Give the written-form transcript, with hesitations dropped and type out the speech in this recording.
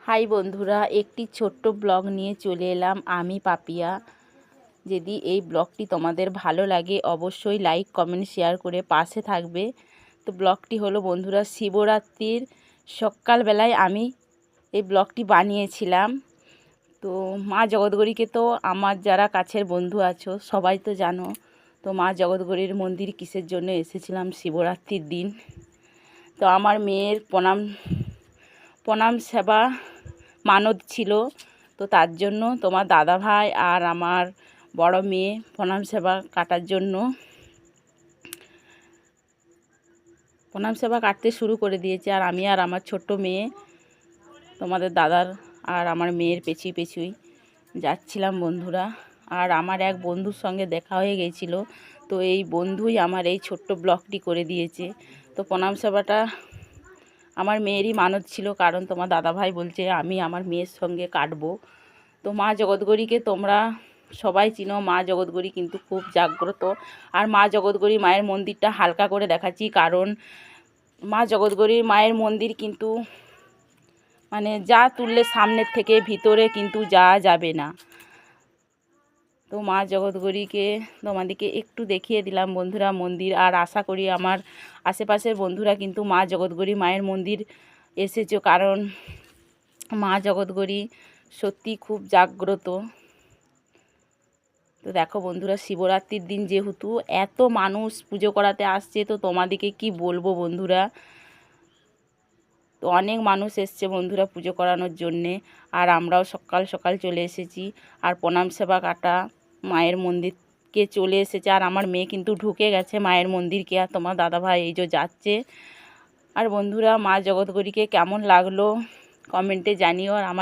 High বন্ধুরা, একটি ছোট্ট ব্লগ নিয়ে চলে এলাম আমি পাপিয়া। যদি এই ব্লগটি তোমাদের ভালো লাগে অবশ্যই লাইক কমেন্ট শেয়ার করে পাশে থাকবে। তো ব্লগটি হলো বন্ধুরা, শিবরাত্রির সকালবেলায় আমি এই ব্লগটি বানিয়েছিলাম। তো মা জগৎগৌরীকে তো আমার যারা কাছের বন্ধু আছো সবাই তো জানো। তো মা জগৎগৌরীর মন্দির কিসের জন্য এসেছিলাম শিবরাত্রির দিন। তো আমার মেয়ের প্রণাম সেবা মানত ছিল, তো তার জন্য তোমার দাদা ভাই আর আমার বড় মেয়ে প্রণাম সেবা কাটতে শুরু করে দিয়েছে। আর আমি আর আমার ছোট্ট মেয়ে তোমাদের দাদার আর আমার মেয়ের পেছুই যাচ্ছিলাম বন্ধুরা। আর আমার এক বন্ধুর সঙ্গে দেখা হয়ে গেছিল, তো এই বন্ধুই আমার এই ছোট্ট ব্লগটি করে দিয়েছে। তো প্রণাম সেবাটা আমার মেয়েরই মানত ছিল, কারণ তোমার দাদাভাই বলছে আমি আমার মেয়ের সঙ্গে কাটবো। তো মা জগৎগৌরীকে তোমরা সবাই চিনো, মা জগৎগৌরী কিন্তু খুব জাগ্রত। আর মা জগৎগৌরী মায়ের মন্দিরটা হালকা করে দেখাচ্ছি, কারণ মা জগৎগৌরীর মায়ের মন্দির কিন্তু মানে যা তুললে সামনের থেকে ভিতরে কিন্তু যাওয়া যাবে না। তো মা জগৎগৌরীকে তোমাদেরকে একটু দেখিয়ে দিলাম বন্ধুরা মন্দির। আর আশা করি আমার আশেপাশের বন্ধুরা কিন্তু মা জগৎগৌরী মায়ের মন্দির এসেছো, কারণ মা জগৎগৌরী সত্যি খুব জাগ্রত। তো দেখো বন্ধুরা, শিবরাত্রির দিন যেহেতু এত মানুষ পুজো করাতে আসছে, তো তোমাদেরকে কি বলবো বন্ধুরা, তো অনেক মানুষ এসছে বন্ধুরা পুজো করানোর জন্যে। আর আমরাও সকাল সকাল চলে এসেছি। আর প্রণাম সেবা কাটা মায়ের মন্দিরকে চলে এসেছে। আর আমার মেয়ে কিন্তু ঢুকে গেছে মায়ের মন্দিরকে, আর তোমার দাদাভাই এই যে যাচ্ছে। আর বন্ধুরা, মা জগৎগৌরীকে কেমন লাগলো কমেন্টে জানিও। আর আমার